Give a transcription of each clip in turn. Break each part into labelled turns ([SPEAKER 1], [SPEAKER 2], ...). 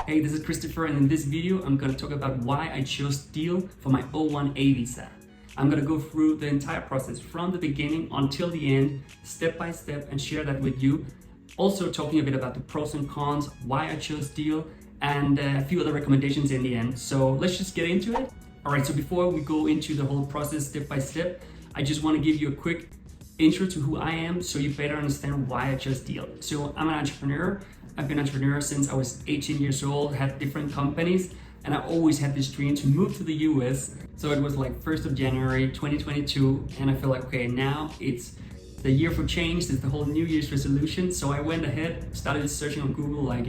[SPEAKER 1] Hey, this is Kristoffer, and in this video I'm going to talk about why I chose Deel for my O1A visa. I'm going to go through the entire process from the beginning until the end, step by step, and share that with you. Also talking a bit about the pros and cons, why I chose Deel, and a few other recommendations in the end. So let's just get into it. Alright, so before we go into the whole process step by step, I just want to give you a quick intro to who I am so you better understand why I chose Deel. So I'm an entrepreneur. I've been an entrepreneur since I was 18 years old, had different companies, and I always had this dream to move to the US. So it was like 1st of January 2022, and I feel like, okay, now it's the year for change, it's the whole New Year's resolution. So I went ahead, started searching on Google, like,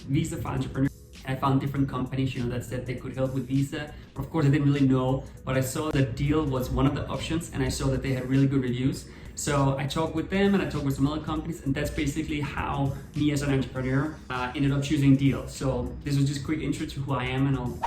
[SPEAKER 1] visa for entrepreneurs. I found different companies, that said they could help with visa. Of course, I didn't really know, but I saw that Deel was one of the options, and I saw that they had really good reviews. So I talked with them, and I talked with some other companies, and that's basically how me as an entrepreneur ended up choosing Deel. So this was just a quick intro to who I am and all.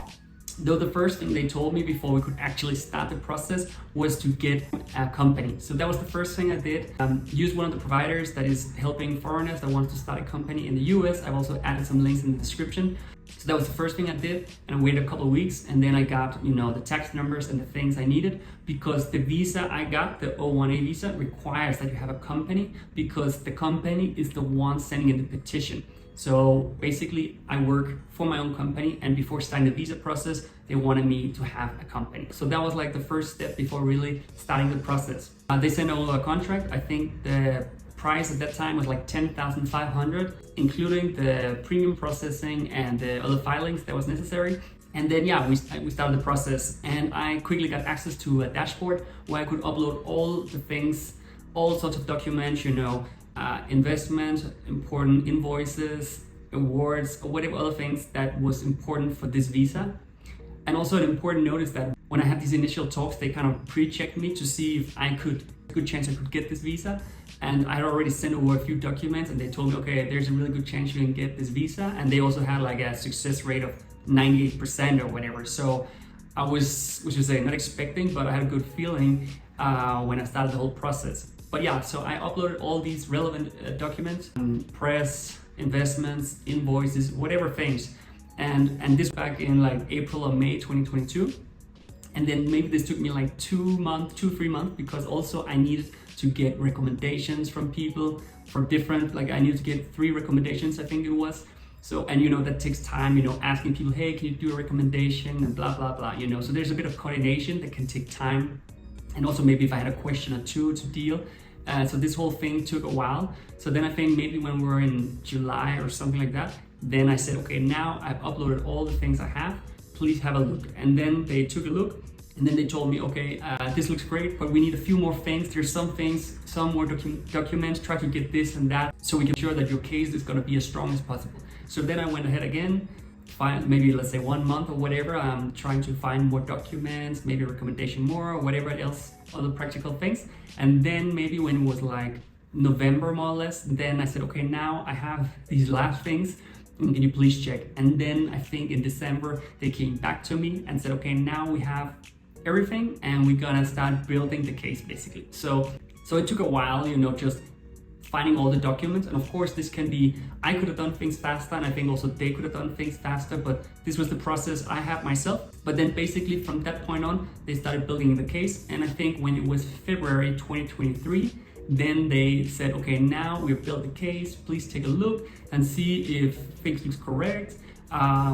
[SPEAKER 1] Though the first thing they told me before we could actually start the process was to get a company. So that was the first thing I did. Use one of the providers that is helping foreigners that want to start a company in the US. I've also added some links in the description. So that was the first thing I did, and I waited a couple of weeks, and then I got, the tax numbers and the things I needed, because the visa I got, the O1A visa, requires that you have a company, because the company is the one sending in the petition. So basically, I work for my own company, and before starting the visa process, they wanted me to have a company. So that was like the first step before really starting the process. They sent over a contract. I think the price at that time was like $10,500, including the premium processing and the other filings that was necessary. And then we started the process, and I quickly got access to a dashboard where I could upload all the things, all sorts of documents, investment, important invoices, awards, or whatever other things that was important for this visa. And also an important note is that when I had these initial talks, they kind of pre-checked me to see if good chance I could get this visa. And I had already sent over a few documents, and they told me, okay, there's a really good chance you can get this visa. And they also had like a success rate of 98% or whatever. So I was, which was not expecting, but I had a good feeling when I started the whole process. But yeah, so I uploaded all these relevant documents, press, investments, invoices, whatever things. And this back in like April or May 2022. And then maybe this took me like 3 months, because also I needed to get recommendations from people for different, like I needed to get 3 recommendations, I think it was. So, and that takes time, asking people, hey, can you do a recommendation and blah, blah, blah, So there's a bit of coordination that can take time. And also maybe if I had a question or two to deal. So this whole thing took a while. So then I think maybe when we were in July or something like that, then I said, okay, now I've uploaded all the things I have, please have a look. And then they took a look, and then they told me, okay, this looks great, but we need a few more things. There's some things, some more documents, try to get this and that, so we can ensure that your case is gonna be as strong as possible. So then I went ahead again, maybe let's say 1 month or whatever, I'm trying to find more documents, maybe a recommendation more, or whatever else, other practical things. And then maybe when it was like November more or less, then I said, okay, now I have these last things, can you please check? And then I think in December, they came back to me and said, okay, now we have everything, and we're gonna start building the case basically. So it took a while, just finding all the documents. And of course, this can be, I could have done things faster, and I think also they could have done things faster, but this was the process I had myself. But then basically from that point on, they started building the case. And I think when it was February 2023, then they said, okay, now we've built the case, please take a look and see if things look correct.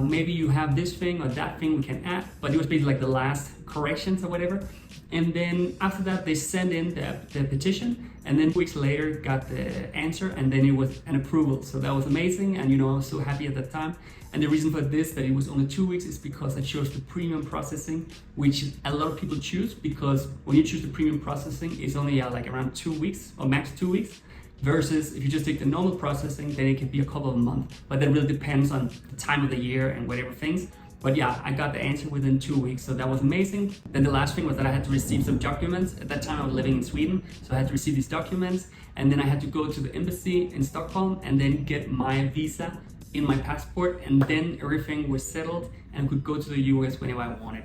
[SPEAKER 1] Maybe you have this thing or that thing we can add, but it was basically like the last corrections or whatever. And then after that, they sent in the petition, and then weeks later got the answer, and then it was an approval. So that was amazing, and I was so happy at that time. And the reason for this, that it was only 2 weeks, is because I chose the premium processing, which a lot of people choose, because when you choose the premium processing, it's only like around 2 weeks or max 2 weeks. Versus if you just take the normal processing, then it could be a couple of months. But that really depends on the time of the year and whatever things. But yeah, I got the answer within 2 weeks, so that was amazing. Then the last thing was that I had to receive some documents. At that time I was living in Sweden, so I had to receive these documents, and then I had to go to the embassy in Stockholm and then get my visa in my passport, and then everything was settled and could go to the US whenever I wanted.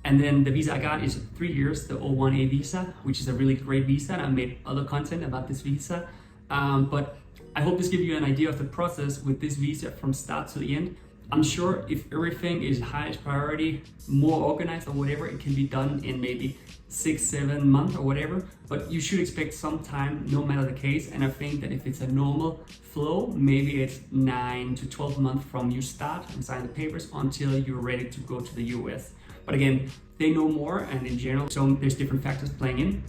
[SPEAKER 1] And then the visa I got is 3 years, the O1A visa, which is a really great visa, and I made other content about this visa. But I hope this gives you an idea of the process with this visa from start to the end. I'm sure if everything is highest priority, more organized or whatever, it can be done in maybe 6-7 months or whatever, but you should expect some time no matter the case. And I think that if it's a normal flow, maybe it's 9 to 12 months from you start and sign the papers until you're ready to go to the US. But again, they know more, and in general, so there's different factors playing in,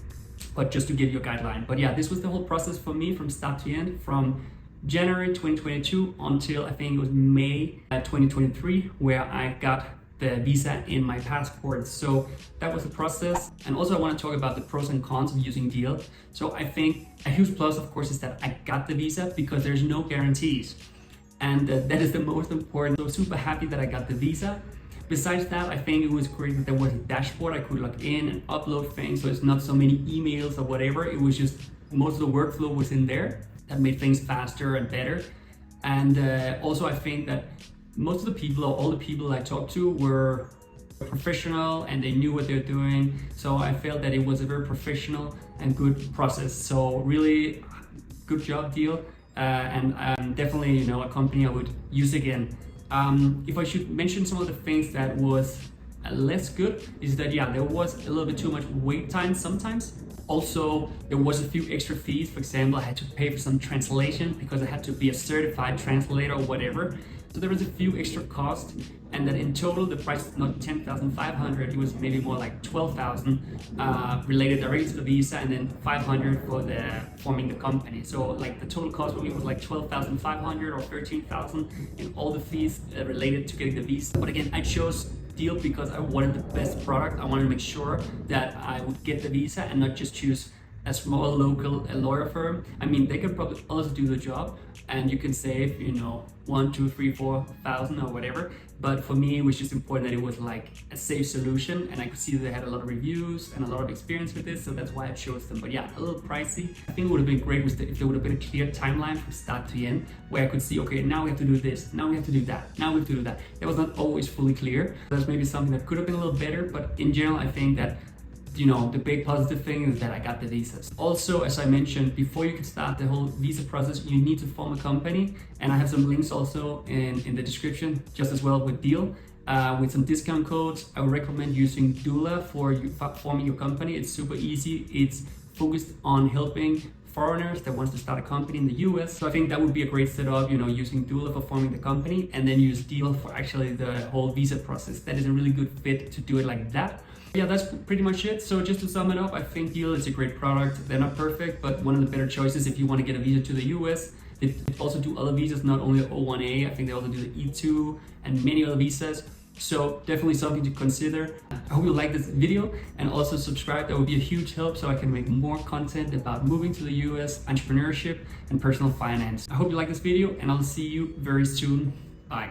[SPEAKER 1] but just to give you a guideline. But yeah, this was the whole process for me from start to end, from January 2022 until I think it was May 2023, where I got the visa in my passport. So that was the process. And also I want to talk about the pros and cons of using Deel. So I think a huge plus, of course, is that I got the visa because there's no guarantees. And that is the most important. So super happy that I got the visa. Besides that, I think it was great that there was a dashboard. I could log in and upload things. So it's not so many emails or whatever. It was just most of the workflow was in there. That made things faster and better. And also I think that most of the people, or all the people I talked to, were professional and they knew what they're doing. So I felt that it was a very professional and good process. So really good job, Deel. And definitely, you know, a company I would use again. If I should mention some of the things that was less good, is that yeah, there was a little bit too much wait time sometimes. Also, there was a few extra fees. For example, I had to pay for some translation because I had to be a certified translator or whatever. So there was a few extra costs, and that in total the price is not 10,500. It was maybe more like 12,000 related directly to the visa, and then 500 for the forming the company. So like the total cost for me was like 12,500 or 13,000 in all the fees related to getting the visa. But again, I chose Deel because I wanted the best product. I wanted to make sure that I would get the visa and not just choose a small local lawyer firm. I mean, they could probably also do the job and you can save, you know, 1, 2, 3, 4,000 or whatever. But for me, it was just important that it was like a safe solution, and I could see that they had a lot of reviews and a lot of experience with this, so that's why I chose them. But yeah, a little pricey. I think it would have been great if there would have been a clear timeline from start to end, where I could see, okay, now we have to do this, now we have to do that, now we have to do that. It was not always fully clear. That's maybe something that could have been a little better, but in general, I think that, you know, the big positive thing is that I got the visas. Also, as I mentioned, before you can start the whole visa process, you need to form a company. And I have some links also in the description, just as well with Deel, with some discount codes. I would recommend using Doola for forming your company. It's super easy. It's focused on helping foreigners that wants to start a company in the US. So I think that would be a great setup, you know, using Doola for forming the company and then use Deel for actually the whole visa process. That is a really good fit to do it like that. Yeah, that's pretty much it. So just to sum it up, I think Deel is a great product. They're not perfect, but one of the better choices if you want to get a visa to the US. They also do other visas, not only the O1A. I think they also do the E2 and many other visas. So definitely something to consider. I hope you like this video and also subscribe. That would be a huge help so I can make more content about moving to the US, entrepreneurship, and personal finance. I hope you like this video and I'll see you very soon. Bye.